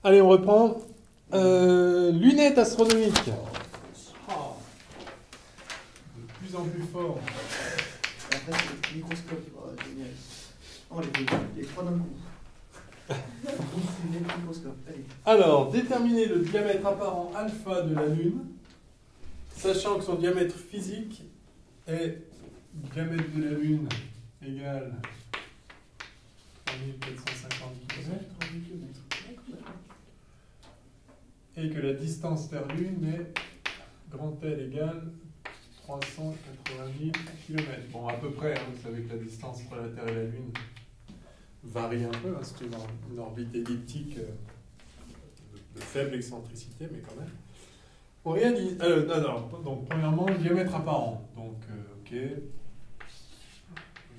Allez, on reprend. Lunettes astronomiques. Oh. De plus en plus fort. Après, c'est le microscope. Oh, génial. Oh, les trois d'un coup. C'est le microscope. Allez. Alors, déterminer le diamètre apparent alpha de la Lune, sachant que son diamètre physique est le diamètre de la Lune égale 3450 km. Et que la distance Terre-Lune est grand L égale 380 000 km. Bon, à peu près, hein, vous savez que la distance entre la Terre et la Lune varie un peu, hein, c'est une orbite elliptique de faible excentricité, mais quand même. On réalise. Donc, premièrement, le diamètre apparent. Donc, ok.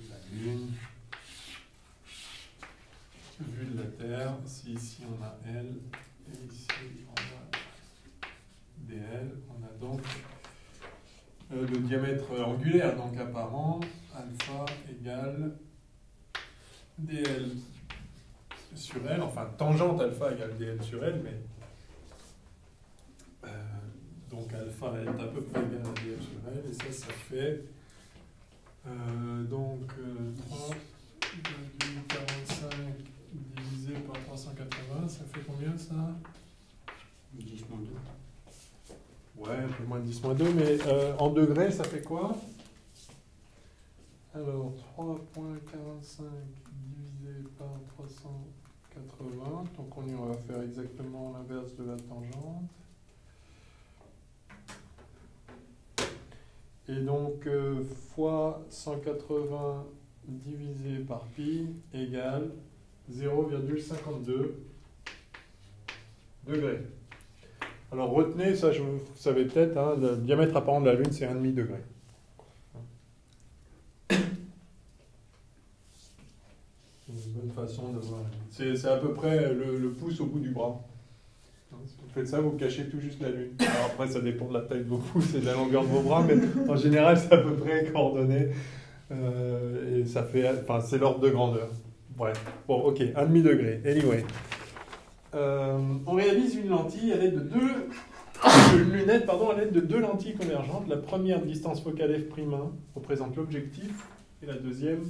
La Lune. Vue de la Terre. Si ici on a L. Et ici on a DL. On a donc le diamètre angulaire, donc apparent. Alpha égale DL sur L. Enfin, tangente alpha égale DL sur L, mais. Donc alpha est à peu près égal à DL sur L, et ça fait donc 3,45 divisé par 380, ça fait combien ça? 10 moins 2. Ouais, un peu moins de 10 moins 2, mais en degrés, ça fait quoi? Alors, 3,45 divisé par 380, donc on va faire exactement l'inverse de la tangente. Et donc, fois 180 divisé par pi égale 0,52 degrés. Alors, retenez, ça, vous savez peut-être, hein, le diamètre apparent de la Lune, c'est 1,5 degré. C'est une bonne façon de voir. C'est à peu près le pouce au bout du bras. Si vous faites ça, vous cachez tout juste la Lune. Alors après, ça dépend de la taille de vos pouces et de la longueur de vos bras, mais en général, c'est à peu près coordonné. Et ça fait, enfin, c'est l'ordre de grandeur. Bref. Bon, ok, 1,5 degré. Anyway. On réalise une lentille à l'aide de une lunette, pardon, à l'aide de deux lentilles convergentes. La première, de distance focale f'1, représente l'objectif, et la deuxième,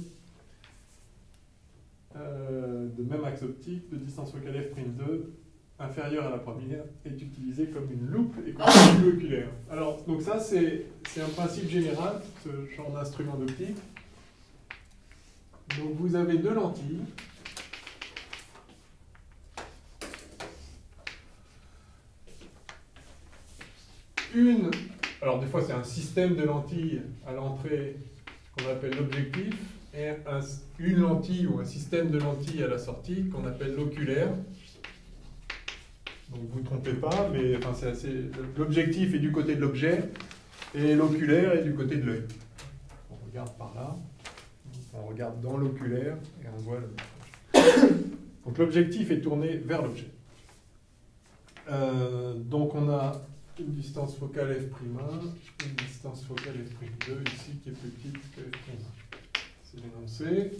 de même axe optique, de distance focale f'2, inférieure à la première, est utilisée comme une loupe et comme oculaire. Alors, donc ça, c'est un principe général, ce genre d'instrument d'optique. Donc, vous avez deux lentilles. Une, alors des fois, c'est un système de lentilles à l'entrée qu'on appelle l'objectif, et une lentille ou un système de lentilles à la sortie qu'on appelle l'oculaire. Donc vous ne trompez pas, mais enfin, l'objectif est du côté de l'objet et l'oculaire est du côté de l'œil. On regarde par là, on regarde dans l'oculaire et on voit le... Donc l'objectif est tourné vers l'objet. Donc on a une distance focale f'1, une distance focale f'2 ici qui est plus petite que f'1. C'est l'énoncé.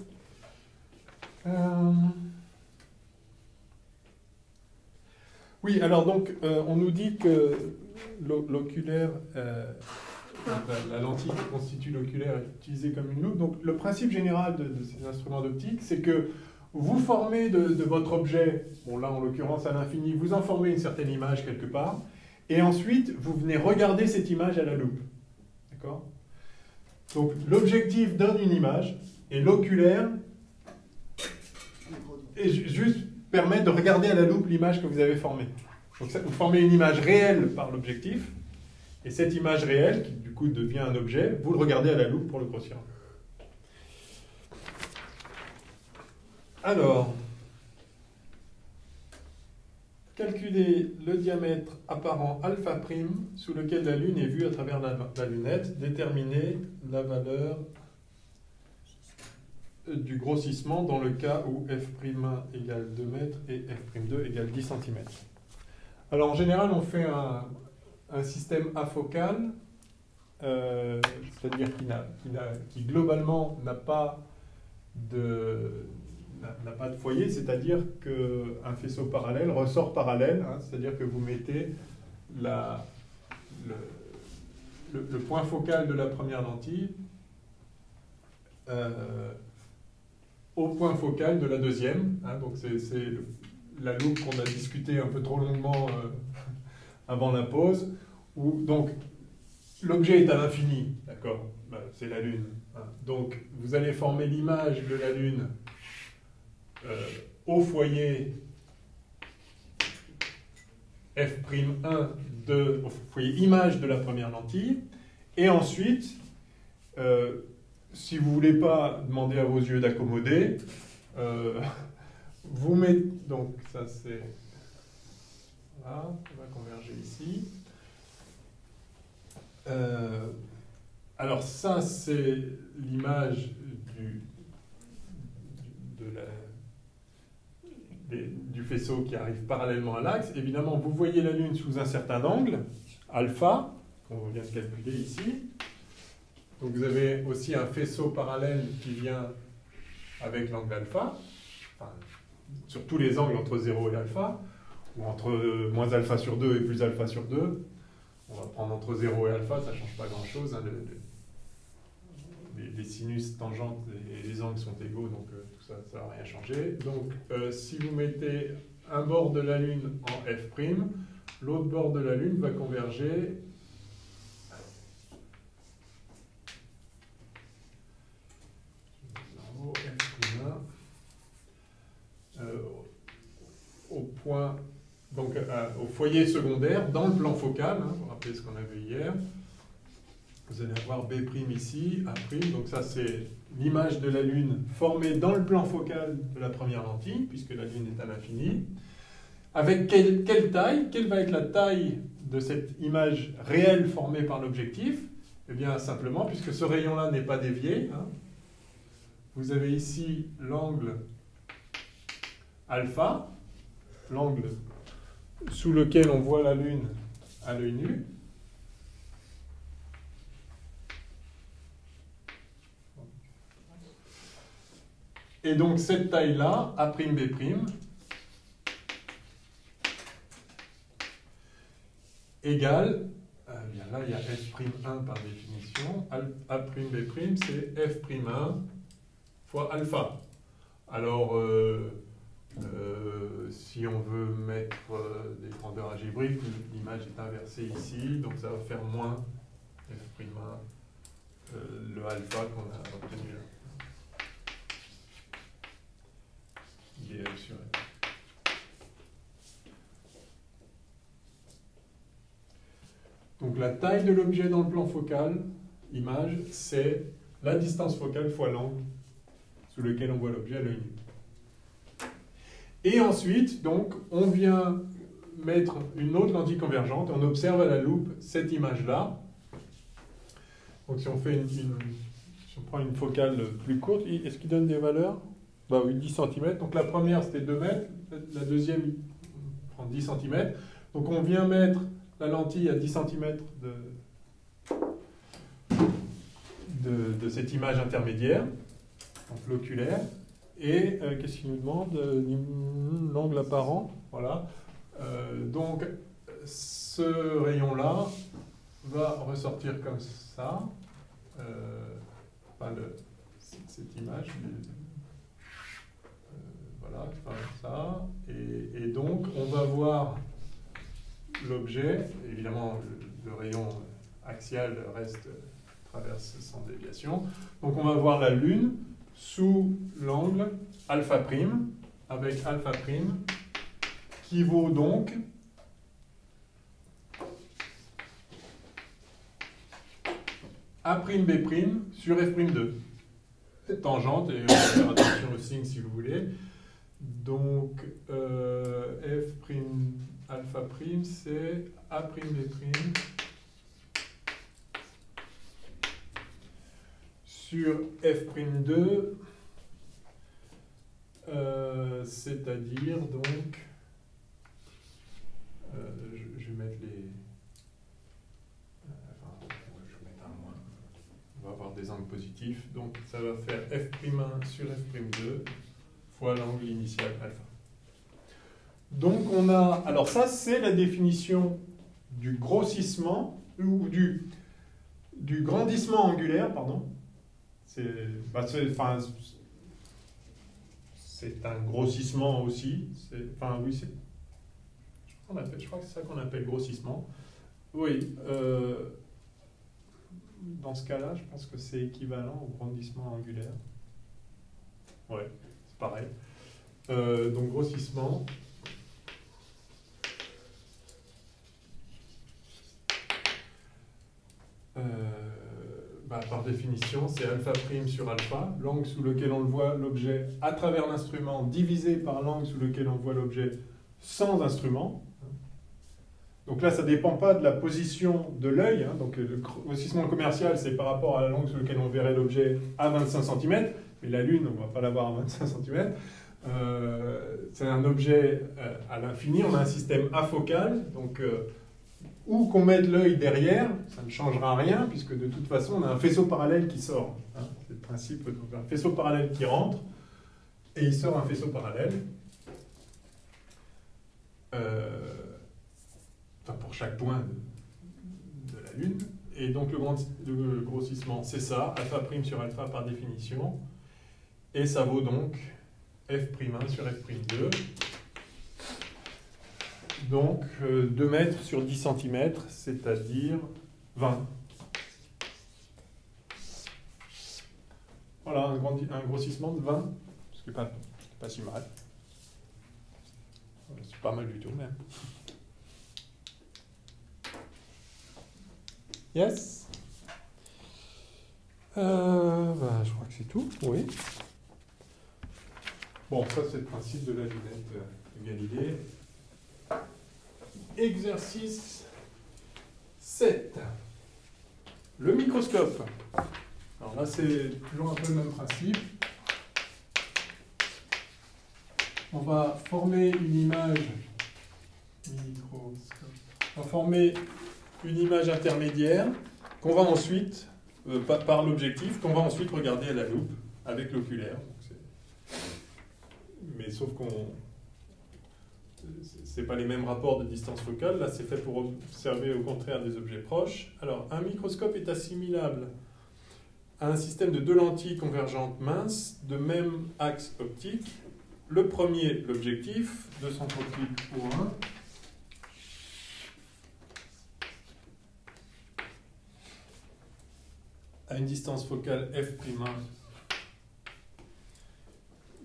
Oui, alors donc, on nous dit que l'oculaire, la lentille qui constitue l'oculaire est utilisée comme une loupe. Donc le principe général de ces instruments d'optique, c'est que vous formez de votre objet, bon là en l'occurrence à l'infini, vous en formez une certaine image quelque part, et ensuite vous venez regarder cette image à la loupe. D'accord? Donc l'objectif donne une image, et l'oculaire est juste permet de regarder à la loupe l'image que vous avez formée. Donc ça, vous formez une image réelle par l'objectif, et cette image réelle, qui du coup devient un objet, vous le regardez à la loupe pour le grossir. Alors, calculer le diamètre apparent alpha' sous lequel la Lune est vue à travers la lunette, déterminer la valeur du grossissement dans le cas où f'1 égale 2 mètres et f'2 égale 10 cm. Alors en général, on fait un système afocal, c'est-à-dire qui globalement n'a pas n'a pas de foyer, c'est-à-dire qu'un faisceau parallèle ressort parallèle, hein, c'est-à-dire que vous mettez le point focal de la première lentille au point focal de la deuxième. Hein, donc c'est la loupe qu'on a discuté un peu trop longuement avant la pause. Où, donc l'objet est à l'infini, d'accord, ben, c'est la Lune. Hein. Donc vous allez former l'image de la Lune au foyer f'1 au foyer image de la première lentille, et ensuite, si vous ne voulez pas demander à vos yeux d'accommoder, vous mettez, donc ça c'est, voilà, on va converger ici. Alors ça c'est l'image du faisceau qui arrive parallèlement à l'axe. Évidemment, vous voyez la Lune sous un certain angle, alpha, qu'on vient de calculer ici. Donc vous avez aussi un faisceau parallèle qui vient avec l'angle alpha, enfin, sur tous les angles entre 0 et alpha, ou entre moins alpha sur 2 et plus alpha sur 2. On va prendre entre 0 et alpha, ça ne change pas grand-chose. Hein, les sinus, tangentes et les angles sont égaux, donc tout ça, ça ne va rien changer. Donc, si vous mettez un bord de la Lune en F', l'autre bord de la Lune va converger au point, donc au foyer secondaire, dans le plan focal, hein, vous vous rappelez ce qu'on a vu hier. Vous allez avoir B' ici, A', donc ça c'est l'image de la Lune formée dans le plan focal de la première lentille, puisque la Lune est à l'infini. Avec quelle taille? Quelle va être la taille de cette image réelle formée par l'objectif? Eh bien simplement, puisque ce rayon-là n'est pas dévié, hein, vous avez ici l'angle alpha, l'angle sous lequel on voit la Lune à l'œil nu. Et donc cette taille-là, A'B', égale, bien là il y a F'1 par définition, A'B' c'est F'1 fois alpha. Alors, si on veut mettre des grandeurs algébriques, l'image est inversée ici, donc ça va faire moins F'1, le alpha qu'on a obtenu là. Il est sur F. Donc la taille de l'objet dans le plan focal, image, c'est la distance focale fois l'angle sous lequel on voit l'objet à l'œil nu. Et ensuite, donc, on vient mettre une autre lentille convergente, on observe à la loupe cette image-là. Donc si on fait si on prend une focale plus courte, est-ce qu'il donne des valeurs? Bah oui, 10 cm. Donc la première c'était 2 mètres, la deuxième prend 10 cm. Donc on vient mettre la lentille à 10 cm de cette image intermédiaire, donc l'oculaire. Et qu'est-ce qu'il nous demande? L'angle apparent. Voilà. Donc ce rayon-là va ressortir comme ça. Enfin, cette image. Voilà, comme ça. Et donc on va voir l'objet. Évidemment, le rayon axial traverse sans déviation. Donc on va voir la Lune sous l'angle alpha', avec alpha' qui vaut donc A'B' sur F'2. Tangente, et on va faire attention au signe si vous voulez. Donc F' alpha' c'est A'B' sur F'2, c'est-à-dire donc, je vais mettre les... enfin, je vais mettre un moins. On va avoir des angles positifs, donc ça va faire F'1 sur F'2 fois l'angle initial alpha. Donc on a... Alors ça, c'est la définition du grossissement, ou du grandissement angulaire, pardon. C'est un grossissement aussi. Enfin, oui, c'est... Je crois que c'est ça qu'on appelle grossissement. Oui. Dans ce cas-là, je pense que c'est équivalent au grandissement angulaire. Ouais, c'est pareil. Donc grossissement. Par définition, c'est alpha prime sur alpha, l'angle sous lequel on voit l'objet à travers l'instrument divisé par l'angle sous lequel on voit l'objet sans instrument. Donc là, ça ne dépend pas de la position de l'œil. Hein. Donc le grossissement commercial, c'est par rapport à l'angle sous lequel on verrait l'objet à 25 cm. Mais la Lune, on ne va pas l'avoir à 25 cm. C'est un objet à l'infini. On a un système afocal. Donc où qu'on mette l'œil derrière, ça ne changera rien, puisque de toute façon, on a un faisceau parallèle qui sort. Hein. C'est le principe. Donc un faisceau parallèle qui rentre, et il sort un faisceau parallèle. Pour chaque point de la Lune. Et donc le grossissement, c'est ça, alpha prime sur alpha par définition. Et ça vaut donc f'1 sur f'2. Donc 2 mètres sur 10 cm, c'est-à-dire 20. Voilà, un grossissement de 20, ce qui n'est pas si mal. C'est pas mal du tout même. Yes. Je crois que c'est tout, oui. Bon, ça c'est le principe de la lunette de Galilée. Exercice 7. Le microscope. Alors là, c'est toujours un peu le même principe. On va former une image. Microscope. On va former une image intermédiaire qu'on va ensuite, par l'objectif, qu'on va ensuite regarder à la loupe avec l'oculaire. Mais sauf qu'on... c'est pas les mêmes rapports de distance focale. Là, c'est fait pour observer au contraire des objets proches. Alors, un microscope est assimilable à un système de 2 lentilles convergentes minces de même axe optique. Le premier, l'objectif, de centre optique O1. À une distance focale f'1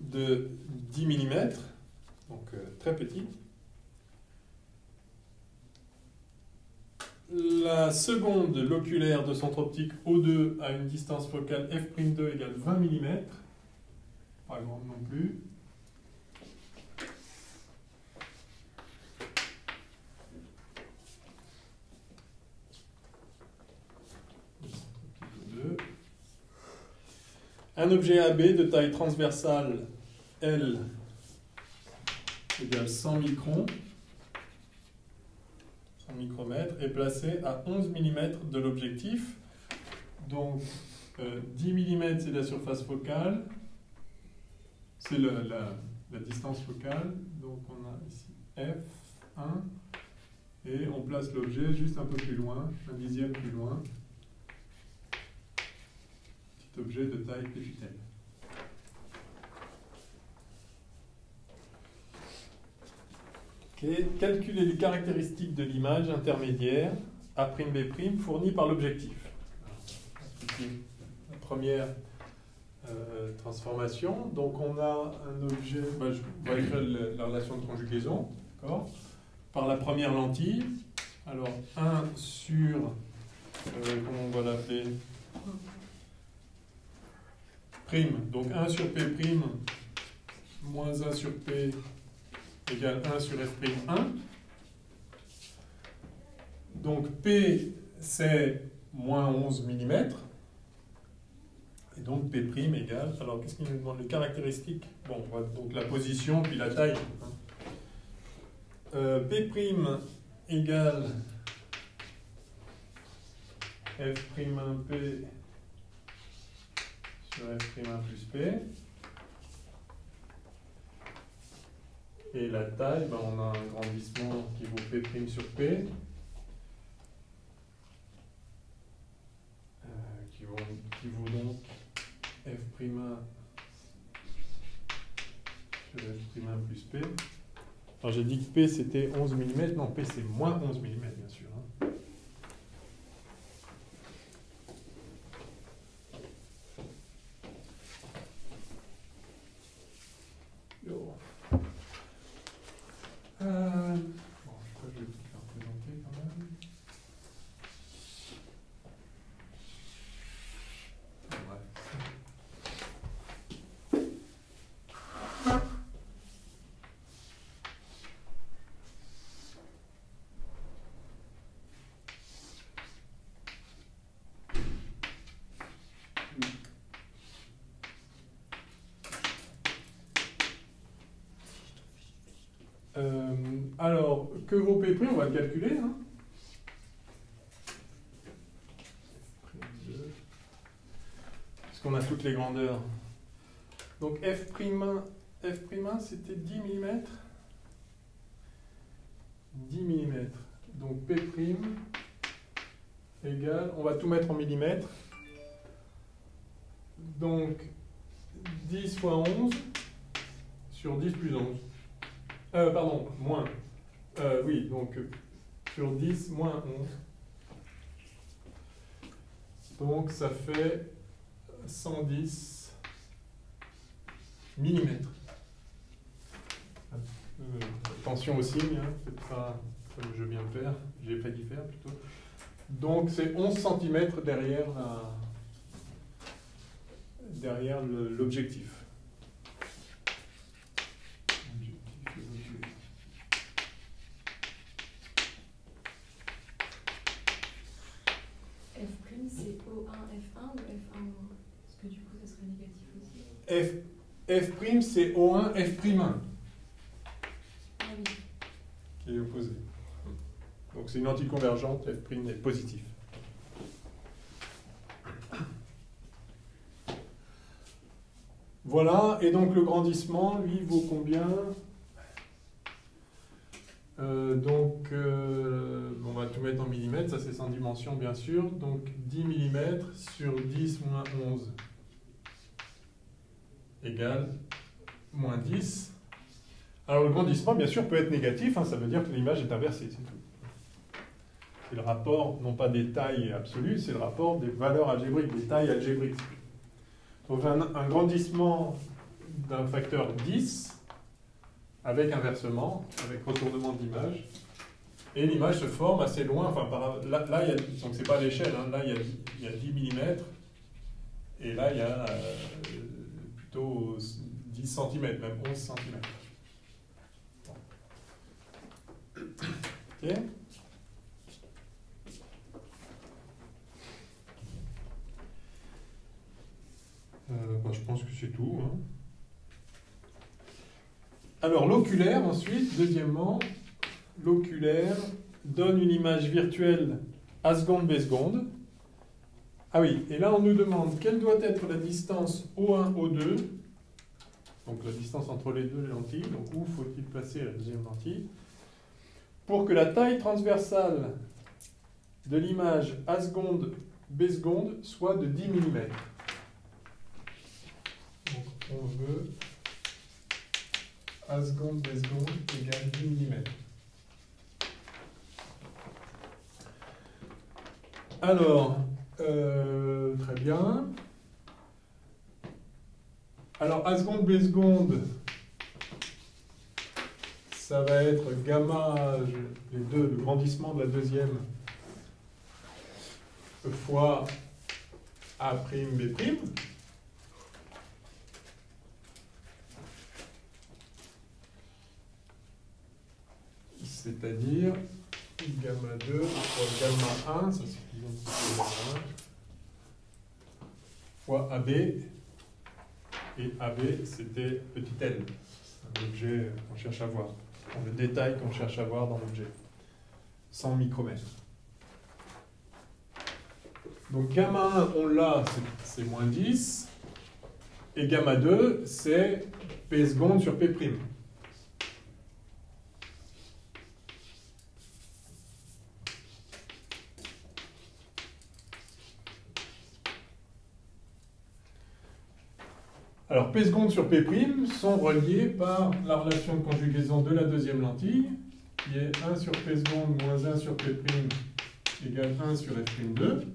de 10 mm, donc très petit. La seconde, l'oculaire de centre optique O2 à une distance focale f'2 égale 20 mm, pas grande non plus. Un objet AB de taille transversale L égale 100 microns, 100 micromètres, est placé à 11 mm de l'objectif. Donc 10 mm c'est la surface focale, c'est la distance focale. Donc on a ici F1 et on place l'objet juste un peu plus loin, un dixième plus loin. Objet de taille Pfl. Okay. Calculer les caractéristiques de l'image intermédiaire A'B' fournie par l'objectif. La première transformation. Donc on a un objet, je vais écrire la relation de conjugaison, d'accord, par la première lentille. Alors 1 sur, comment on va l'appeler, prime, donc 1 sur P' moins 1 sur P égale 1 sur F'1. Donc P, c'est moins 11 mm. Et donc P' égale... Alors, qu'est-ce qu'il nous demande? Les caractéristiques. Bon, donc la position, puis la taille. P' égale F'1P sur F'1 plus P. Et la taille, ben, on a un grandissement qui vaut P' sur P. Qui vaut donc F'1 sur F'1 plus P. Alors j'ai dit que P c'était 11 mm, non P c'est moins 11 mm bien sûr. Hein. Bon, je crois que je vais tout faire présenter quand même. Alors, que vaut P', on va le calculer. Hein. Puisqu'on a toutes les grandeurs. Donc F'1 c'était 10 mm. 10 mm. Donc P' égale, on va tout mettre en millimètres. Donc 10 fois 11 sur 10 plus 11. Pardon, moins. Oui, donc sur 10 moins 11. Donc ça fait 110 mm. Attention au signe, hein, faites pas comme je viens de faire, j'ai failli faire plutôt. Donc c'est 11 cm derrière l'objectif. F' c'est O1 F1 ou F1 parce que du coup ça serait négatif aussi. F' c'est O1 F'1. Ah oui. Qui est opposé. Donc c'est une anticonvergente, F' est positif. Voilà, et donc le grandissement, lui, vaut combien? On va tout mettre en millimètres, ça c'est sans dimension bien sûr. Donc 10 mm sur 10 moins 11 égale moins 10. Alors le grandissement bien sûr peut être négatif, hein, ça veut dire que l'image est inversée, c'est tout. C'est le rapport, non pas des tailles absolues, c'est le rapport des valeurs algébriques, des tailles algébriques. Donc un grandissement d'un facteur 10 avec inversement, avec retournement d'image, et l'image se forme assez loin, enfin là il y a, donc c'est pas l'échelle, hein, là il y a 10 mm, et là il y a plutôt 10 cm, même 11 cm. Ok. Je pense que c'est tout. Hein. Alors l'oculaire ensuite, deuxièmement, l'oculaire donne une image virtuelle à seconde b seconde. Ah oui, et là on nous demande quelle doit être la distance O1, O2, donc la distance entre les deux lentilles, donc où faut-il placer la deuxième lentille, pour que la taille transversale de l'image A seconde, B seconde soit de 10 mm. Donc on veut A seconde, B seconde égale 10 mm. Alors, très bien. Alors A seconde, B seconde, ça va être gamma, les deux, le grandissement de la deuxième, fois A', B'. C'est-à-dire gamma 2 fois gamma 1, ça suffit gamma 1, fois AB, et AB c'était petit n, l'objet qu'on cherche à voir, le détail qu'on cherche à voir dans l'objet, 100 micromètres. Donc gamma 1, on l'a, c'est moins 10, et gamma 2, c'est P seconde sur P'. Alors, P seconde sur P' sont reliés par la relation de conjugaison de la deuxième lentille, qui est 1 sur P seconde moins 1 sur P' égale 1 sur F'2.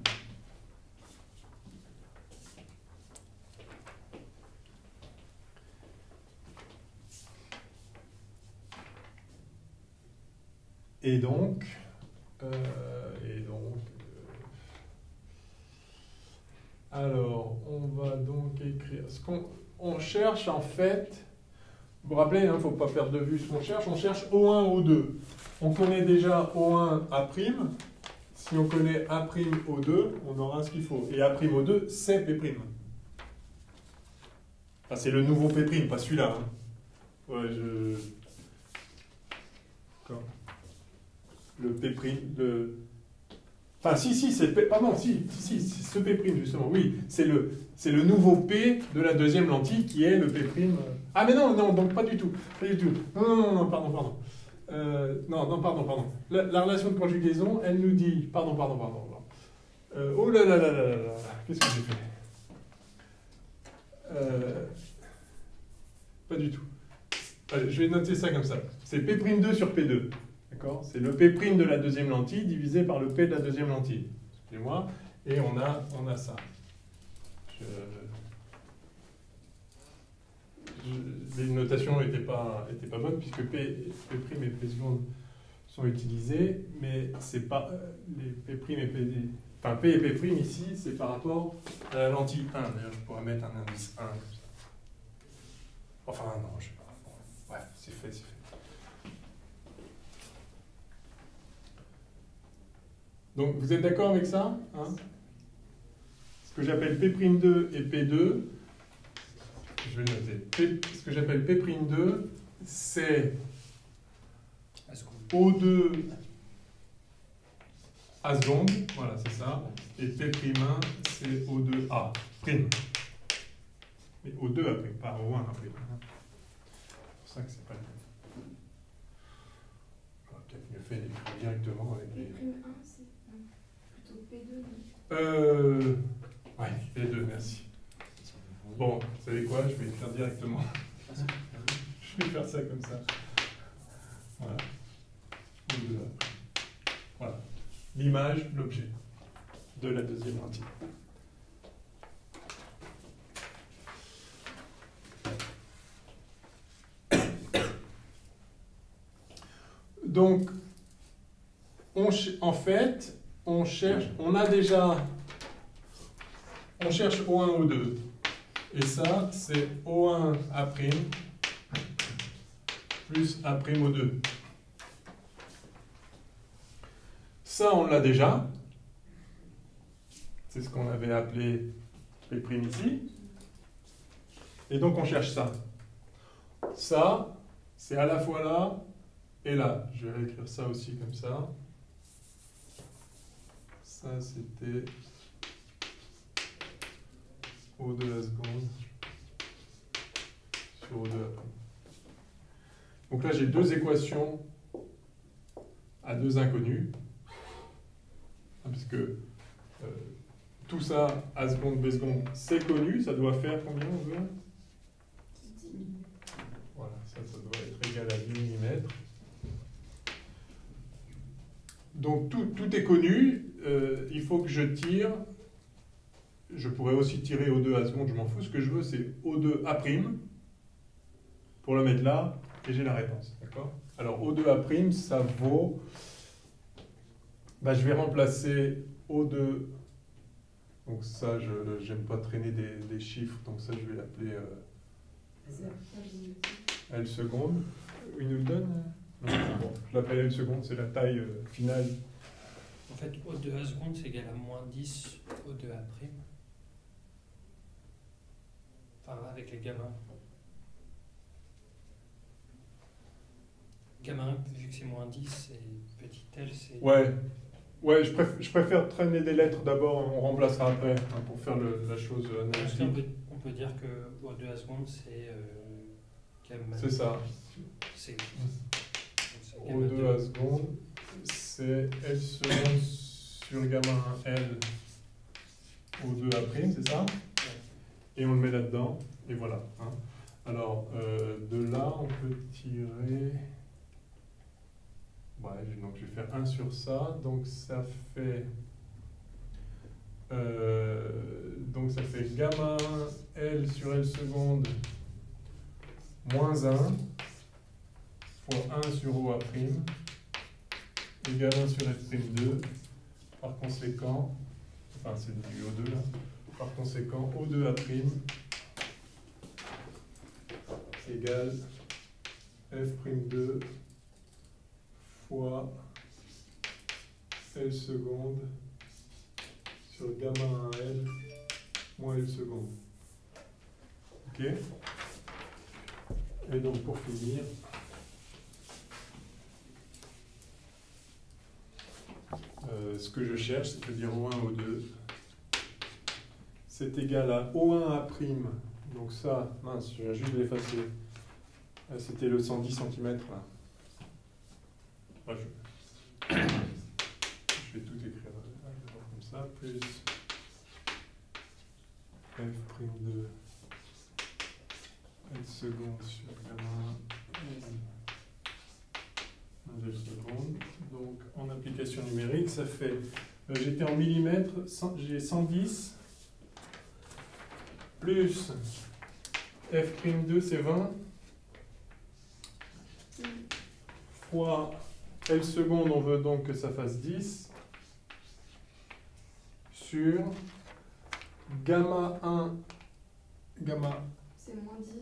Et donc, alors, on va donc écrire ce qu'on cherche en fait. Vous vous rappelez, il ne faut pas perdre de vue ce qu'on cherche. On cherche O1, O2. On connaît déjà O1, A'. Si on connaît A', O2, on aura ce qu'il faut. Et A', O2, c'est P'. Enfin, c'est le nouveau P', pas celui-là. Hein. Ouais, D'accord. Le P', Enfin, si, c'est P... Pardon, c'est ce P', justement. Oui, c'est le nouveau P de la deuxième lentille qui est le P'... Ah, mais non, donc pas du tout. Pas du tout. Non, pardon. Pardon. La relation de conjugaison, elle nous dit... Pardon. Oh là là. Qu'est-ce que j'ai fait Pas du tout. Allez, je vais noter ça comme ça. C'est P'2 sur P2. D'accord ? C'est le P' de la deuxième lentille divisé par le P de la deuxième lentille. Excusez-moi. Et on a ça. Les notations n'étaient pas bonnes puisque P' et P seconde sont utilisés, mais c'est pas les P' et P... Enfin, P et P' ici, c'est par rapport à la lentille 1. D'ailleurs, je pourrais mettre un indice 1 comme ça. Enfin, non, je sais pas. Bref, c'est fait. Donc, vous êtes d'accord avec ça, hein? Ce que j'appelle P'2 et P2, je vais noter. Ce que j'appelle P'2, c'est O2 A seconde, voilà, c'est ça. Et P'1, c'est O2A prime. Mais O2 A prime, pas O1 A prime. C'est pour ça que c'est pas le même. J'aurais peut-être mieux fait d'écrire directement avec les... P'1, c'est plutôt P2, non? Ouais, P2, merci. Bon, vous savez quoi, je vais écrire directement. Je vais faire ça comme ça. Voilà. Voilà. L'image, l'objet de la deuxième lentille. Donc, on cherche O1, O2. Et ça, c'est O1 A' plus A' O2. Ça, on l'a déjà. C'est ce qu'on avait appelé P' ici. Et donc, on cherche ça. Ça, c'est à la fois là et là. Je vais réécrire ça aussi comme ça. Ça, c'était O2 A seconde sur O2 A'. Donc là, j'ai deux équations à deux inconnus. Puisque tout ça, A seconde, B seconde, c'est connu. Ça doit faire combien on veut? Voilà, ça doit être égal à 10 mm. Donc tout est connu. Il faut que je tire. Je pourrais aussi tirer O2 A seconde, je m'en fous. Ce que je veux, c'est O2 A'. Pour le mettre là, et j'ai la réponse. D'accord ? Alors O2 A', ça vaut... je vais remplacer O2. Donc ça, je n'aime pas traîner des chiffres. Donc ça, je vais l'appeler L seconde. Il nous le donne? Non, bon, je l'appelle L seconde, c'est la taille finale. En fait, O2 A seconde, c'est égal à moins 10 O2 A'. Enfin, avec les gamins. Gamin, vu que c'est moins 10, et petit L, c'est... Ouais, je préfère traîner des lettres d'abord, on remplacera après, hein, pour faire la chose analytique. On peut dire que O2 A seconde, c'est... c'est ça. C'est O2 A seconde, c'est L seconde sur gamma 1 L O2 A', c'est ça? Et on le met là-dedans. Et voilà. Hein. Alors, de là, on peut tirer... Ouais, donc je vais faire 1 sur ça. Donc ça fait gamma L sur L seconde moins 1 fois 1 sur OA prime égale 1 sur F prime 2. Par conséquent, enfin c'est du O2 là. Par conséquent, O2 A prime égale F prime 2 fois L seconde sur gamma 1L moins L seconde. Ok? Et donc pour finir, ce que je cherche, c'est-à-dire O1, O2, c'est égal à O1 A'. Donc ça, mince, je viens juste de l'effacer. C'était le 110 cm là. Ouais, je vais tout écrire comme ça, plus F'2 L seconde sur gamma L seconde. Donc en application numérique, ça fait, j'étais en millimètres, j'ai 110 plus F'2 c'est 20 fois L seconde, on veut donc que ça fasse 10 sur gamma 1, gamma... C'est moins 10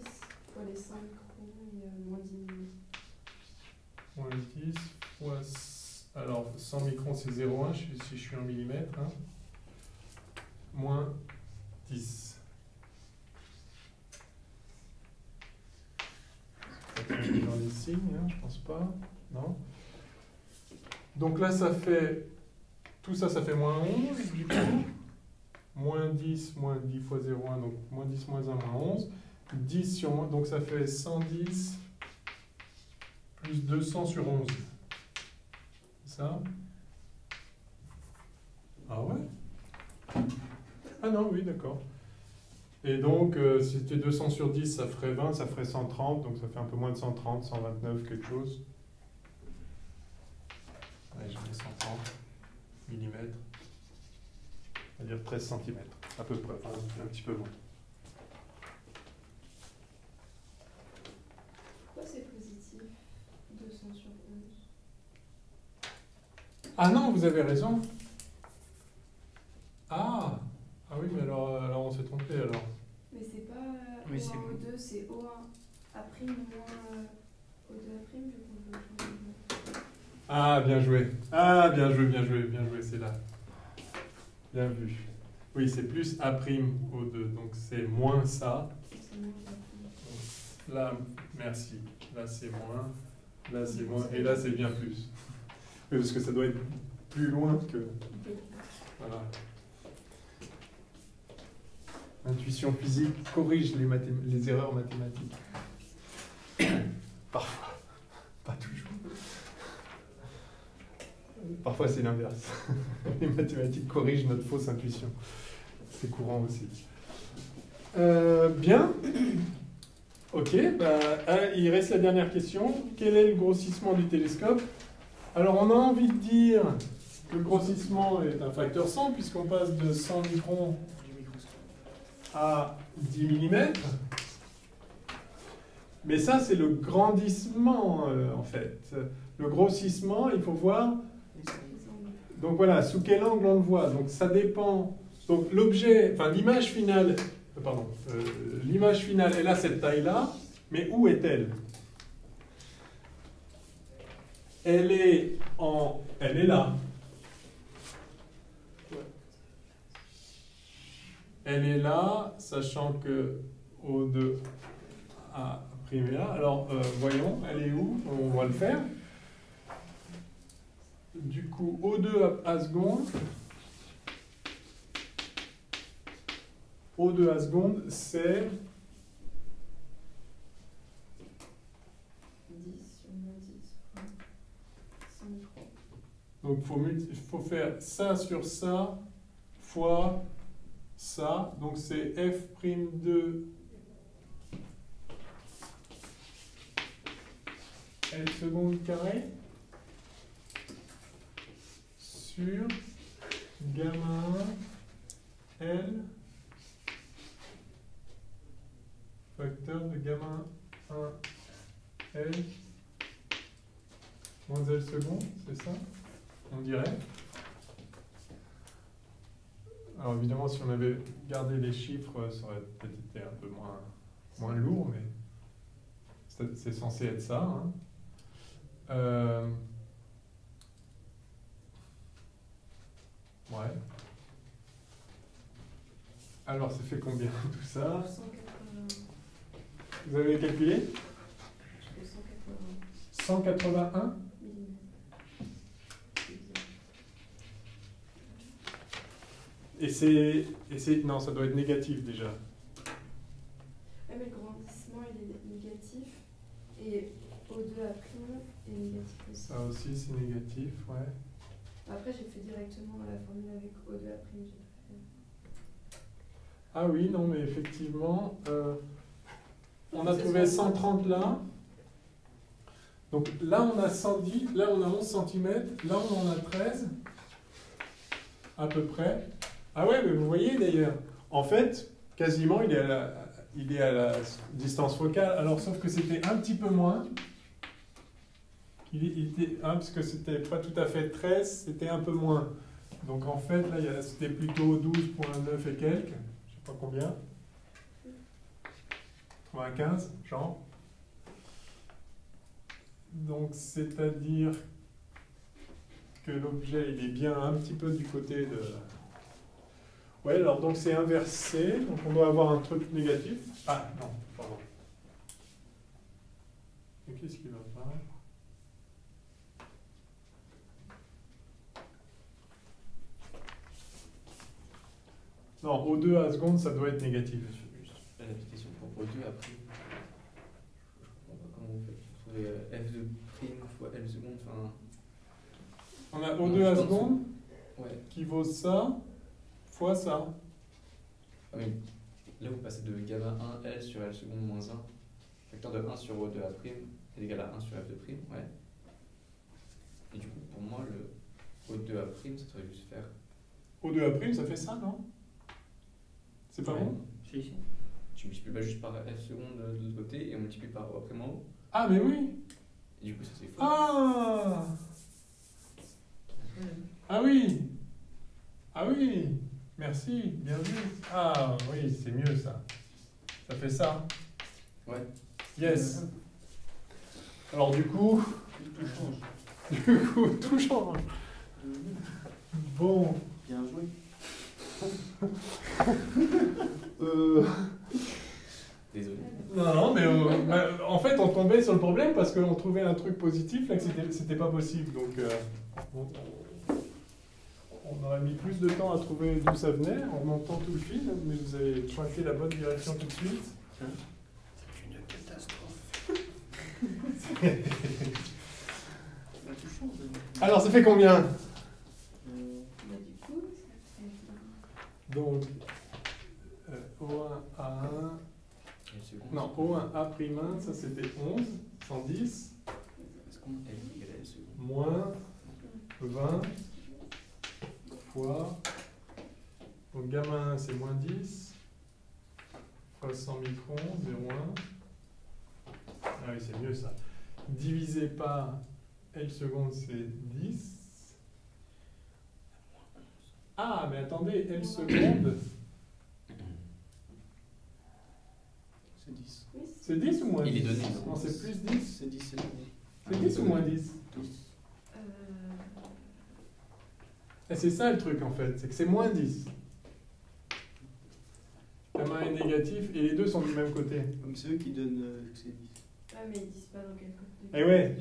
fois les 5 microns et moins 10 mm. Moins 10 fois... Alors, 100 microns, c'est 0,1 si je suis en millimètres. Hein. Moins 10. Ça peut être dans les signes, hein, je pense pas. Non. Donc là, ça fait... Tout ça, ça fait moins 11, du coup. Moins 10, moins 10 fois 0,1, donc moins 10, moins 1, moins 11. 10 sur 1, donc ça fait 110 plus 200 sur 11. C'est ça? Ah ouais? Ah non, oui, d'accord. Et donc, si c'était 200 sur 10, ça ferait 20, ça ferait 130, donc ça fait un peu moins de 130, 129, quelque chose. Allez, je mets 130 mm. C'est-à-dire 13 cm, à peu près, enfin, un petit peu moins. Pourquoi c'est positif 200 sur 11? Ah non, vous avez raison. Ah, ah oui, mais alors on s'est trompé alors. Mais c'est pas Oui, O1, c'est bon. O2, c'est O1 A' moins O2 A', du coup on peut changer. Ah, bien joué. Ah, bien joué, bien joué, bien joué, c'est là. Bien vu. Oui, c'est plus A' O2, donc c'est moins ça. C'est moins A'. Là, merci. Là, c'est moins. Là, c'est moins. Et là, c'est bien plus. Oui, parce que ça doit être plus loin que... Voilà. Intuition physique corrige les erreurs mathématiques. Parfois. Pas toujours. Parfois, c'est l'inverse. Les mathématiques corrigent notre fausse intuition. C'est courant aussi. Bien. Ok, il reste la dernière question. Quel est le grossissement du télescope? Alors, on a envie de dire que le grossissement est un facteur 100, puisqu'on passe de 100 microns à 10 mm. Mais ça, c'est le grandissement, en fait. Le grossissement, il faut voir... Donc voilà, sous quel angle on le voit. Donc ça dépend. Donc l'objet, enfin l'image finale, l'image finale, elle a cette taille-là, mais où est-elle? Elle est là. Elle est là, sachant que O2 A' est là. Alors voyons, elle est où? On va le faire. Du coup, O2 à seconde, O2 à seconde, c'est 10 sur moins 10 fois 100 microns. donc il faut faire ça sur ça fois ça. Donc c'est F'2 L seconde carré sur gamma 1 L facteur de gamma 1 L moins L seconde, c'est ça? On dirait. Alors évidemment, si on avait gardé les chiffres, ça aurait peut-être été un peu moins lourd, mais c'est censé être ça. Hein. Ouais. Alors, ça fait combien tout ça? 180. Vous avez calculé? Je fais 180 181? millimètres. Et c'est... Non, ça doit être négatif déjà. Ouais, mais le grandissement il est négatif et O2 à prime est négatif aussi. Ça aussi, c'est négatif, ouais. Après, j'ai fait directement la formule avec O2 à prime. J'ai pas fait. Ah oui, non, mais effectivement, on a C'est trouvé 130. 130 là. Donc là, on a 110, là, on a 11 cm, là, on en a 13, à peu près. Ah ouais, mais vous voyez d'ailleurs, en fait, quasiment, il est à la distance focale. Alors, sauf que c'était un petit peu moins. Parce que c'était pas tout à fait 13, c'était un peu moins. Donc en fait, là, c'était plutôt 12,9 et quelques. Je sais pas combien. 95, genre. Donc, c'est-à-dire que l'objet, il est bien un petit peu du côté de... Ouais, alors donc c'est inversé, donc on doit avoir un truc négatif. Ah, non, pardon. Et qu'est-ce qui va pas? Non, O2 à seconde, ça doit être négatif. La petite question pour O2 après. Je comprends pas comment vous faites. Vous trouvez F de prime fois L seconde, enfin. On a O2 à seconde Ouais. qui vaut ça fois ça. Ah oui. Là, vous passez de gamma 1 L sur L seconde moins 1. Facteur de 1 sur O2 à prime est égal à 1 sur F de prime, ouais. Et du coup, pour moi, le O2 à prime, ça devrait juste faire. O2 à prime, ça fait ça, non? C'est pas Ouais. bon? Si, si. Tu multiplies pas juste par F seconde de l'autre côté et on multiplie par O à prime en haut. Ah, mais oui! Et du coup, ça c'est faux. Ah! Ah oui! Ah oui! Merci, bien vu. Ah oui, c'est mieux ça. Ça fait ça. Ouais. Yes. Alors du coup, Tout change. tout change. Bon. Bien joué. Désolé. Non, mais en fait, on tombait sur le problème parce qu'on trouvait un truc positif là que c'était pas possible. Donc, on aurait mis plus de temps à trouver d'où ça venait en montant tout le fil, mais vous avez pointé la bonne direction tout de suite. C'est une catastrophe. Bah, tout change. Alors, ça fait combien? Bah, du coup, ça fait. Donc, O1 A1. L seconde. Non, O1 A'1, ça c'était 11, 110, Est-ce qu'on L égale à L seconde? moins 20 fois. Donc gamma 1 c'est moins 10, fois 100 microns, 0,1. Ah oui, c'est mieux ça. Divisé par L seconde c'est 10. Ah, mais attendez, L seconde, C'est 10. Oui, c'est 10 ou moins 10? Il est donné. Non, c'est plus 10. C'est 10, c'est donné. C'est 10 ou moins 10? 10. Et c'est ça le truc en fait, c'est que c'est moins 10. Gamma est négatif et les deux sont du même côté. Comme c'est eux qui donnent que c'est 10. Ah, mais ils disent pas dans quel côté. Eh ouais,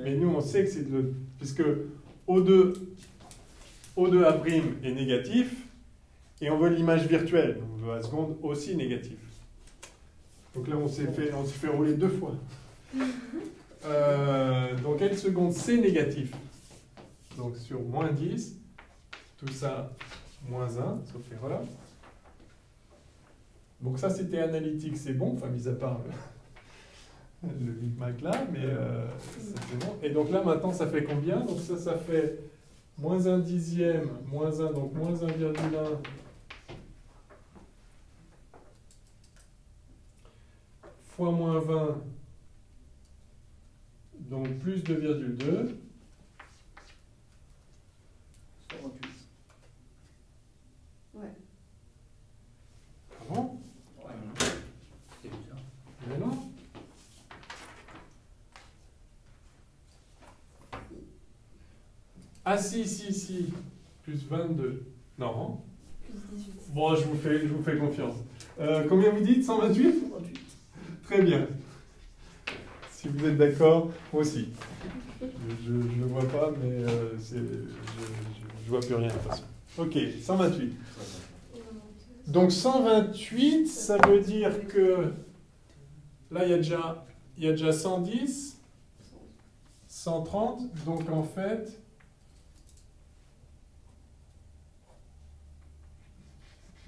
mais nous on sait que c'est de l'autre. Puisque O2 A' est négatif et on veut l'image virtuelle. Donc on veut à seconde aussi négatif. Donc là on s'est fait rouler deux fois. Donc L seconde c'est négatif. Donc sur moins 10, tout ça moins 1, sauf erreur. Donc ça c'était analytique, c'est bon, enfin mis à part le micmac là, mais c'est bon. Et donc là, maintenant, ça fait combien? Donc ça fait moins 1 dixième, moins 1, donc moins 1,1 fois moins 20, donc plus 2,2. 128. Ouais. Ah bon? C'est bizarre. Mais non. Ah si. Plus 22. Non. Plus 18. Bon, je vous fais confiance. Combien vous dites? 128? 128. Très bien. Si vous êtes d'accord, moi aussi. Je ne vois pas, mais je vois plus rien de toute façon. Ok, 128. Donc 128, ça veut dire que là, il y a déjà 110, 130, donc en fait,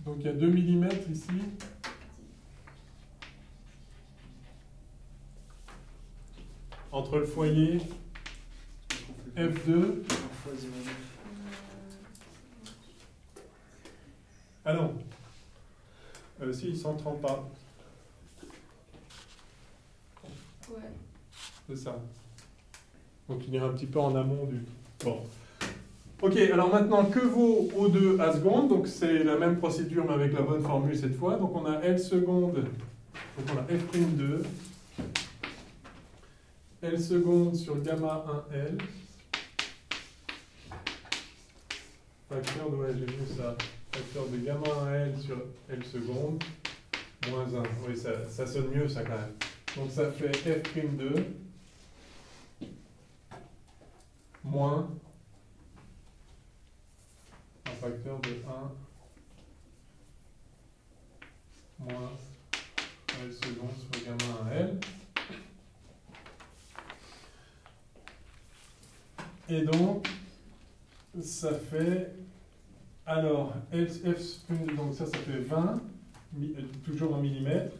donc il y a 2 mm ici. Entre le foyer F2. Ah non. Si, il s'en trompe pas. Ouais. C'est ça. Donc il est un petit peu en amont du... Bon. Ok, alors maintenant, que vaut O2 à seconde? Donc c'est la même procédure, mais avec la bonne formule cette fois. Donc on a L seconde, donc on a F'2, L seconde sur gamma 1L. Facteur de, ouais, j'ai vu ça. Facteur de gamma 1L sur L seconde, moins 1. Oui, ça sonne mieux ça quand même. Donc ça fait F'2 moins un facteur de 1 moins L seconde sur gamma 1L. Et donc, ça fait, alors, F', donc ça fait 20, toujours en millimètres,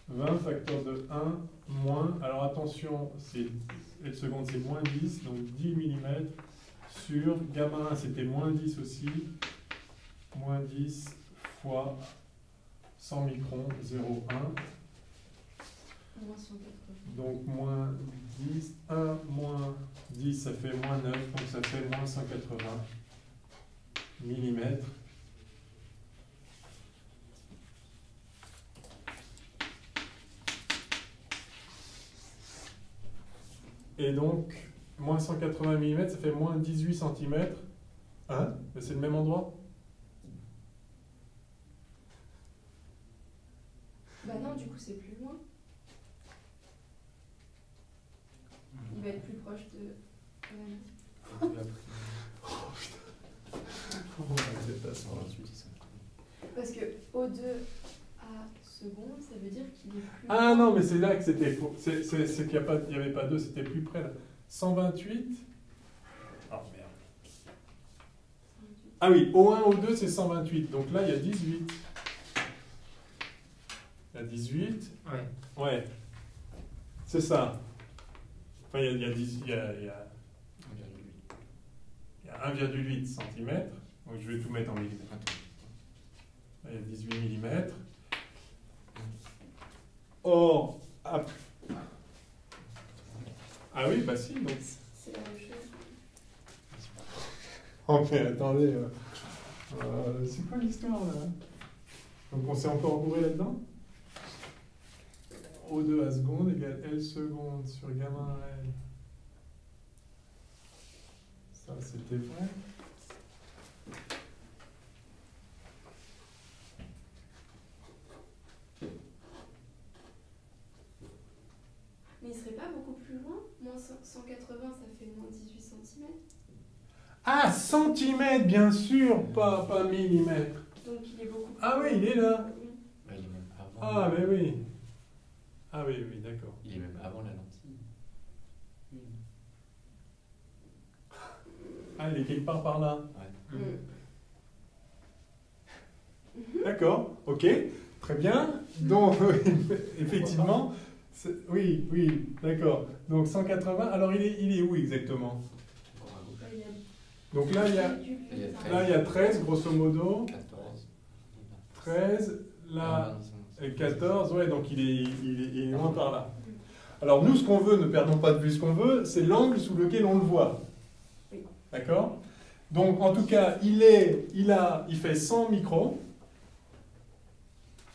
20 facteur de 1 moins, alors attention, L seconde c'est moins 10, donc 10 mm sur gamma 1 c'était moins 10 aussi, moins 10 fois 100 microns, 0,1. Moins 180. Donc moins 10, 1 moins 10, ça fait moins 9, donc ça fait moins 180 mm. Et donc, moins 180 mm, ça fait moins 18 cm. Hein? Mais c'est le même endroit? Bah non, du coup, c'est plus loin. Il va être plus proche de... Parce que O2 à seconde, ça veut dire qu'il est plus... Ah non, mais c'est là que c'était faux. C'est qu'il n'y avait pas 2, c'était plus près là. 128. Ah merde. Ah oui, O1, O2, c'est 128. Donc là, il y a 18. Il y a 18. Ouais. Ouais. C'est ça. Enfin, il y a 1,8 cm. Donc je vais tout mettre en millimètres. Là, il y a 18 mm. Or, ah oui, bah si, donc. C'est la même chose. Oh mais attendez, c'est quoi l'histoire là? Donc on s'est encore bourré là-dedans? O2 à seconde égale L seconde sur gamma L. Ça c'était vrai. Mais il serait pas beaucoup plus loin? Moins 180, ça fait moins 18 cm. Ah, centimètre, bien sûr, pas millimètre. Donc il est beaucoup plus Ah oui, loin. il est là. Oui. Bah, il est même avant. Ah, mais oui. Ah oui, oui, d'accord. Il est même avant la lentille. Ah, il est quelque part par là. Ouais. Mm. D'accord, ok, très bien. Donc, effectivement, Oui, oui, d'accord. Donc 180, alors il est où exactement? Il y a Donc là, il y a, Il y a 13. là, il y a 13, grosso modo. 14. 13, là, 25. et 14, ouais, donc il est loin par là. Alors nous, ce qu'on veut, ne perdons pas de vue ce qu'on veut, c'est l'angle sous lequel on le voit. Oui. D'accord? Donc en tout cas, il fait 100 microns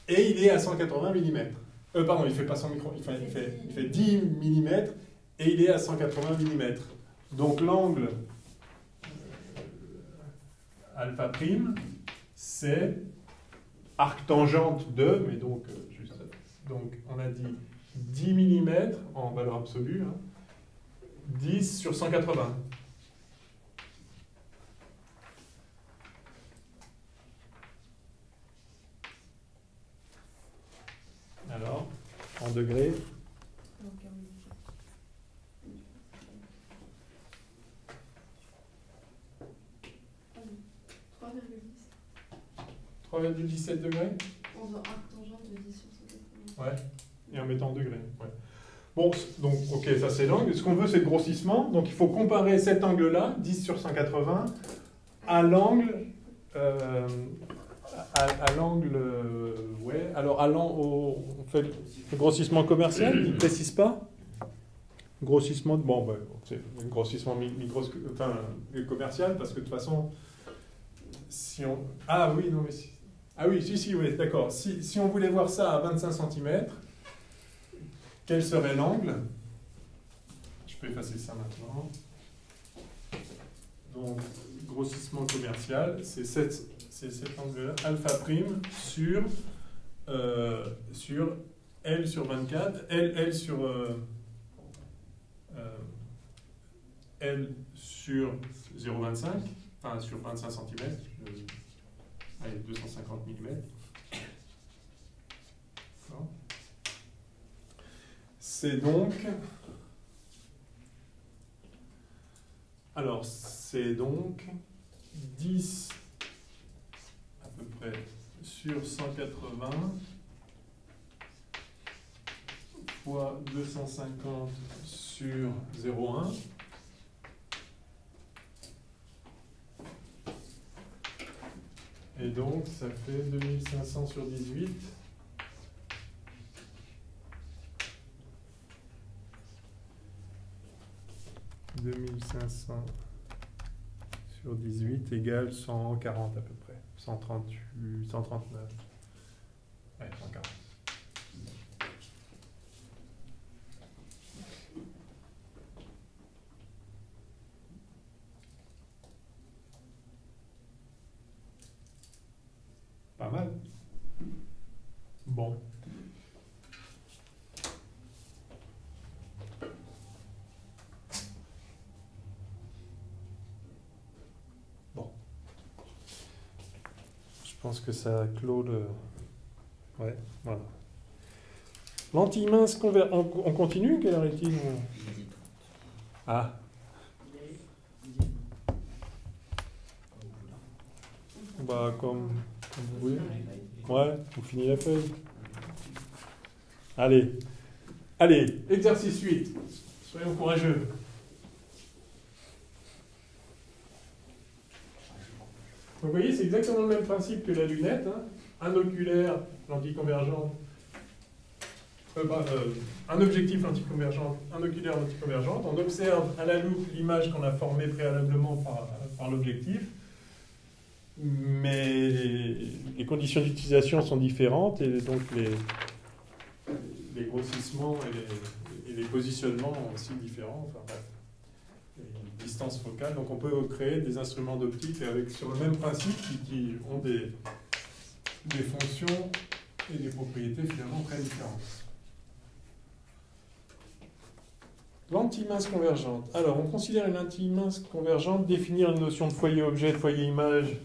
et il est à 180 mm. Pardon, il fait pas 100 microns, il fait 10 mm et il est à 180 mm. Donc l'angle alpha prime, c'est arctangente de, mais donc, donc on a dit 10 mm en valeur absolue, hein, 10 sur 180. Alors, en degrés, Donc, 3,17 degrés. En faisant arctangente de 10 sur 180. Ouais, et en mettant en degrés. Ouais. Bon, donc, ok, ça c'est l'angle. Ce qu'on veut, c'est le grossissement. Donc, il faut comparer cet angle-là, 10 sur 180, à l'angle. À l'angle. Ouais, alors, on fait le grossissement commercial, il ne précise pas. Grossissement, bon, ben, c'est le grossissement commercial, parce que de toute façon, si on. Ah oui, non, mais si. Ah oui, si, oui, d'accord. Si on voulait voir ça à 25 cm, quel serait l'angle? Je peux effacer ça maintenant. Donc, grossissement commercial, c'est cet angle-là, alpha prime sur L sur 24, L sur L sur 0,25, enfin sur 25 cm, allez, 250 mm. C'est donc, alors c'est donc 10 à peu près sur 180 fois 250 sur 0,1. Et donc ça fait 2500 sur 18. 2500 sur 18 égale 140 à peu près. 138, 139. Ouais, 140. Pas mal. Bon. Je pense que ça clôt le... Ouais, voilà. Lentille mince on continue? Quelle heure est-il? Ah. Bah, comme vous voulez. Ouais, vous finissez la feuille. Allez, exercice 8. Soyons courageux. Donc vous voyez, c'est exactement le même principe que la lunette. Hein. Un oculaire, lentille convergente. Un objectif lentille convergente, un oculaire lentille convergente. On observe à la loupe l'image qu'on a formée préalablement par l'objectif. Mais les conditions d'utilisation sont différentes et donc les grossissements et les positionnements sont aussi différents. Enfin, bref. Les distances focales. Donc on peut créer des instruments d'optique sur le même principe qui ont des fonctions et des propriétés finalement très différentes. Lentille mince convergente. Alors on considère une lentille mince convergente, définir une notion de foyer-objet, de foyer-image,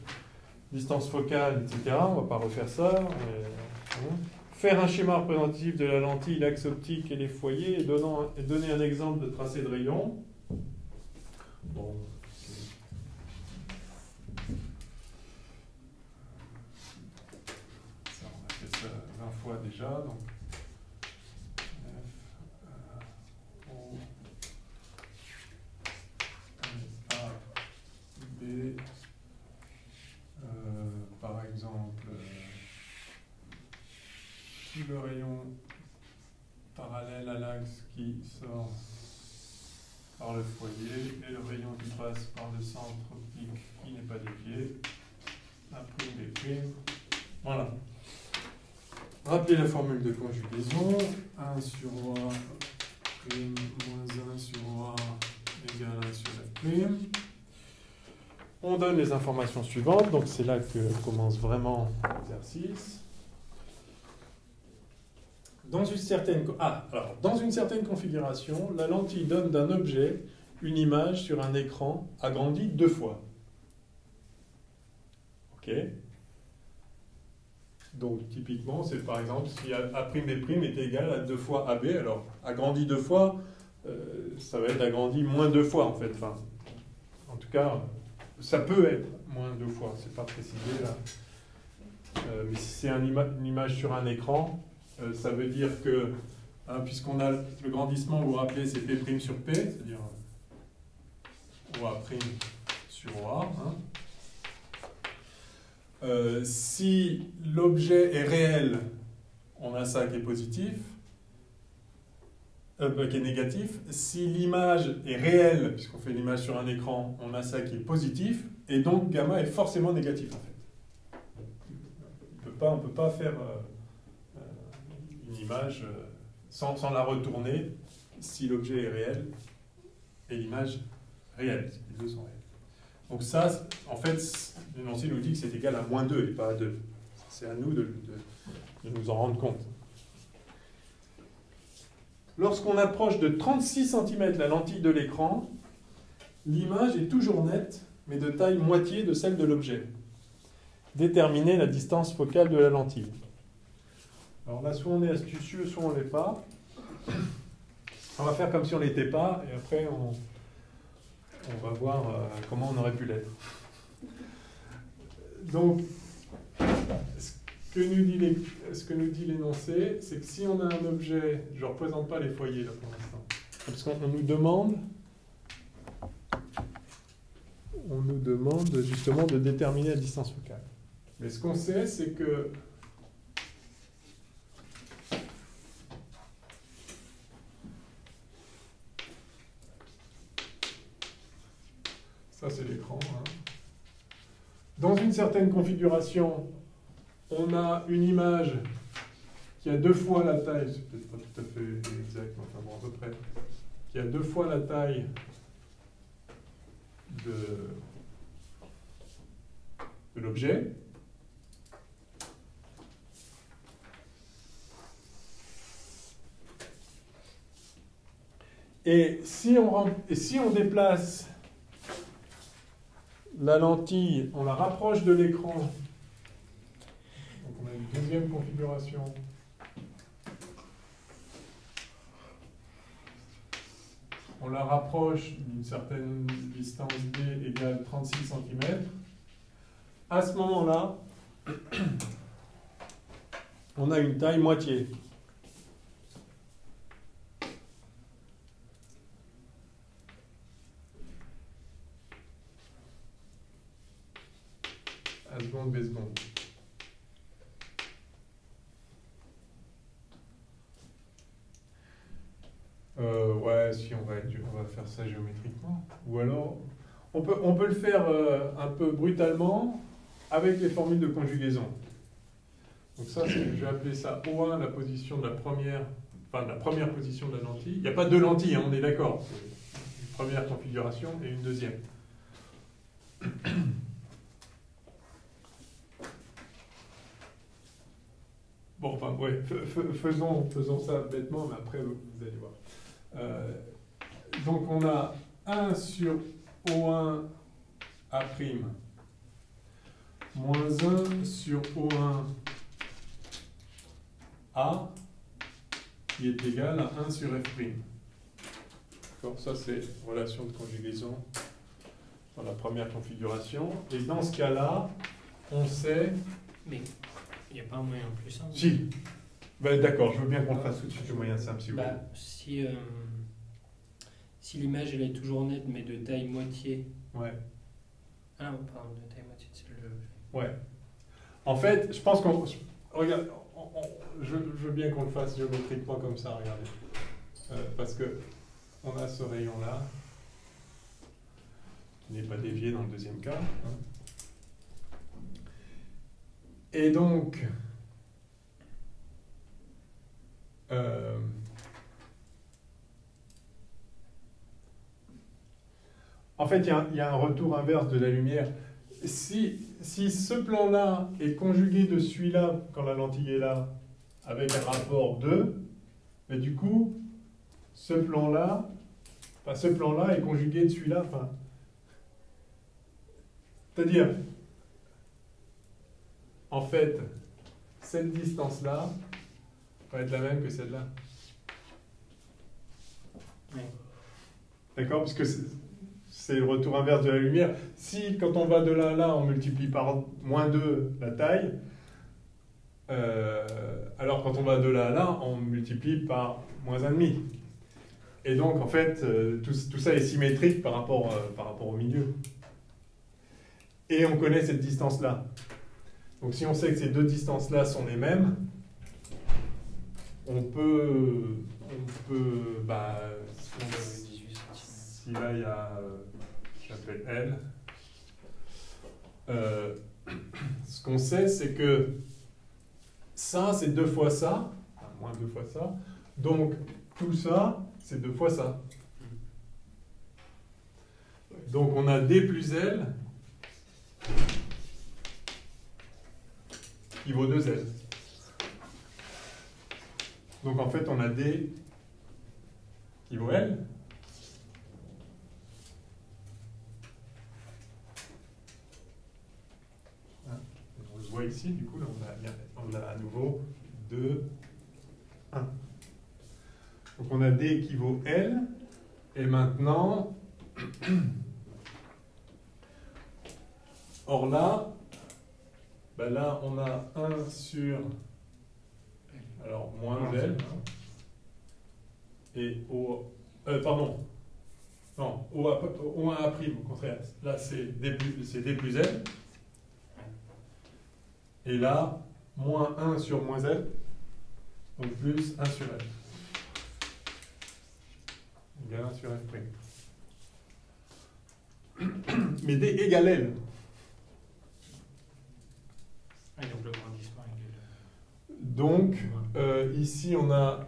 distance focale, etc. On ne va pas refaire ça. Faire un schéma représentatif de la lentille, l'axe optique et les foyers et donner un exemple de tracé de rayon. Bon. Ça, on a fait ça 20 fois déjà. Donc, l'axe qui sort par le foyer et le rayon qui passe par le centre optique qui n'est pas dévié. A', B'. Voilà. Rappelez la formule de conjugaison. 1 sur A prime moins 1 sur A égale 1 sur F'. On donne les informations suivantes. Donc c'est là que commence vraiment l'exercice. Dans une certaine configuration, la lentille donne d'un objet une image sur un écran agrandie 2 fois. Ok. Donc typiquement, c'est par exemple si A'B' est égal à 2 fois AB, alors agrandi 2 fois, ça va être agrandi moins 2 fois en fait. Enfin, en tout cas, ça peut être moins 2 fois, c'est pas précisé là. Mais si c'est une image sur un écran, ça veut dire que, hein, puisqu'on a le grandissement, vous vous rappelez, c'est P' sur P, c'est-à-dire OA' sur OA. Hein. Si l'objet est réel, on a ça qui est positif, qui est négatif. Si l'image est réelle, puisqu'on fait l'image sur un écran, on a ça qui est positif, et donc gamma est forcément négatif en fait. On ne peut pas faire une image sans la retourner si l'objet est réel et l'image réelle, si les deux sont réels. Donc ça, en fait, l'énoncé nous dit que c'est égal à moins 2 et pas à 2. C'est à nous de nous en rendre compte. Lorsqu'on approche de 36 cm la lentille de l'écran, l'image est toujours nette, mais de taille moitié de celle de l'objet. Déterminer la distance focale de la lentille. Alors là, soit on est astucieux, soit on ne l'est pas. On va faire comme si on ne l'était pas, et après on va voir comment on aurait pu l'être. Donc, ce que nous dit l'énoncé, c'est que si on a un objet, je ne représente pas les foyers là pour l'instant, parce qu'on nous demande justement de déterminer la distance focale. Mais ce qu'on sait, c'est que ça c'est l'écran. Hein. Dans une certaine configuration, on a une image qui a 2 fois la taille, c'est peut-être pas tout à fait exact, mais enfin bon, à peu près, qui a 2 fois la taille de l'objet. Et si on déplace la lentille, on la rapproche de l'écran, donc on a une deuxième configuration. On la rapproche d'une certaine distance D égale 36 cm. À ce moment-là, on a une taille moitié. A seconde, B seconde. Ouais, si on va faire ça géométriquement. Ou alors, on peut le faire un peu brutalement avec les formules de conjugaison. Donc ça, je vais appeler ça O1, la position de la première position de la lentille. Il n'y a pas deux lentilles, hein, on est d'accord. C'est une première configuration et une deuxième. Bon, enfin, ouais, faisons ça bêtement, mais après, vous allez voir. Donc, on a 1 sur O1 A' moins 1 sur O1 A qui est égal à 1 sur F'. D'accord, ça, c'est relation de conjugaison dans la première configuration. Et dans ce cas-là, on sait... Mais il n'y a pas un moyen plus simple. Si. Ben, d'accord, je veux bien qu'on le fasse tout de suite, le moyen simple, si vous voulez. Si l'image elle est toujours nette, mais de taille moitié. Ouais. Ah non, pardon, de taille moitié de celle de l'objet. Ouais. En fait, je pense qu'on... Regarde, je veux bien qu'on le fasse géométriquement comme ça, regardez. parce que on a ce rayon-là, qui n'est pas dévié dans le deuxième cas. Hein. Et donc, en fait, il y a un retour inverse de la lumière. Si ce plan-là est conjugué de celui-là, quand la lentille est là, avec un rapport 2, mais du coup, ce plan-là est conjugué de celui-là. Enfin, c'est-à-dire, en fait, cette distance-là va être la même que celle-là. Oui. D'accord? Parce que c'est le retour inverse de la lumière. Si, quand on va de là à là, on multiplie par moins 2 la taille, alors quand on va de là à là, on multiplie par moins 1,5. Et donc, en fait, tout ça est symétrique par rapport au milieu. Et on connaît cette distance-là. Donc, si on sait que ces deux distances-là sont les mêmes, on peut si là il y a, j'appelle L, ce qu'on sait, c'est que ça, c'est 2 fois ça, enfin, moins 2 fois ça, donc tout ça, c'est 2 fois ça. Donc on a D plus L qui vaut 2L. Donc en fait, on a D qui vaut L. On le voit ici, du coup, là, on a à nouveau 2, 1. Donc on a D qui vaut L. Et maintenant, or là, ben là, on a 1 sur, alors, moins L, et O, pardon, non, O1A', au contraire, là c'est D plus L, et là, moins 1 sur moins L, donc plus 1 sur L, égale 1 sur F'. Mais D égale L. Et donc le grandissement est Donc, ici, on a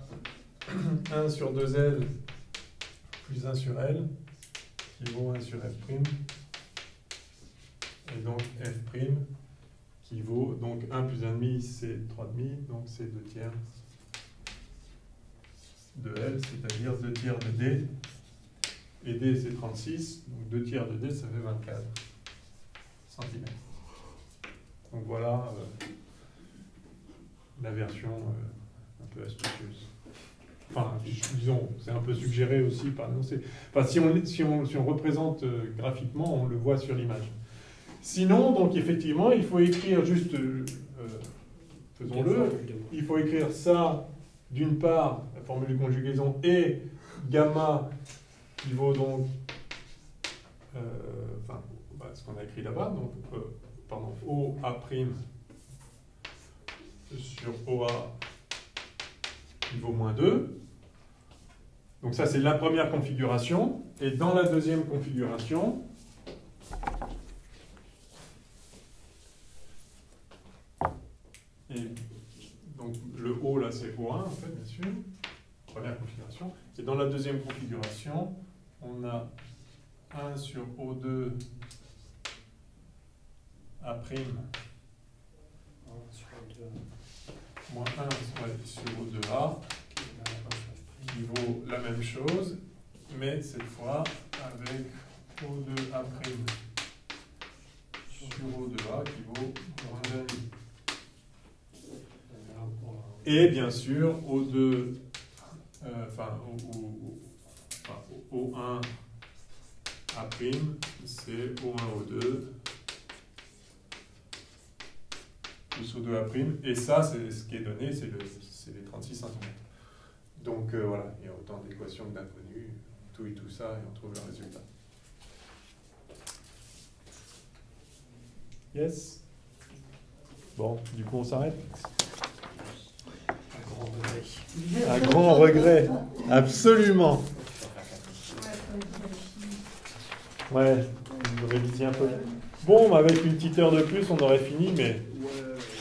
1 sur 2L plus 1 sur L, qui vaut 1 sur F'. Et donc, F' qui vaut, donc 1 plus 1,5, c'est 3,5, donc c'est 2 tiers de L, c'est-à-dire 2 tiers de D. Et D, c'est 36, donc 2 tiers de D, ça fait 24 cm. Donc voilà la version un peu astucieuse. Enfin, disons, c'est un peu suggéré aussi par l'énoncé. Enfin, si on représente graphiquement, on le voit sur l'image. Sinon, donc effectivement, il faut écrire juste, faisons-le, il faut écrire ça, d'une part, la formule de conjugaison, et gamma qui vaut donc, enfin, ce qu'on a écrit là-bas, donc, pardon, OA' sur OA qui vaut moins 2. Donc ça, c'est la première configuration. Et dans la deuxième configuration, et donc le O, là, c'est O1, en fait, bien sûr. Première configuration. Et dans la deuxième configuration, on a 1 sur O2 A', moins 1 sur O2A, qui vaut la même chose, mais cette fois avec O2A' sur O2A qui vaut moins 1,5. Et bien sûr, O2, O1A', c'est O1O2 plus O2A', et ça, c'est ce qui est donné, c'est les 36 cm. Donc voilà, il y a autant d'équations que d'inconnues, tout et tout ça, et on trouve le résultat. Yes? Bon, du coup, on s'arrête? regret. Un grand regret. Absolument. Ouais, vous révisez un peu. Bon, avec une petite heure de plus, on aurait fini, mais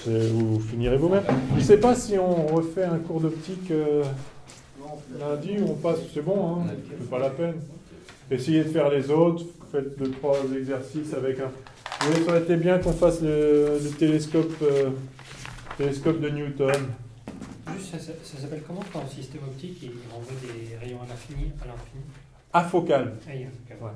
vous finirez vous-même. Je ne sais pas si on refait un cours d'optique lundi ou on passe. C'est bon, hein, c'est pas la peine. Essayez de faire les autres. Faites 2-3 exercices avec un. Oui, ça aurait été bien qu'on fasse le télescope de Newton. Juste, ça s'appelle comment quand un système optique il renvoie des rayons à l'infini? Afocal. Ah, il y a un Ouais.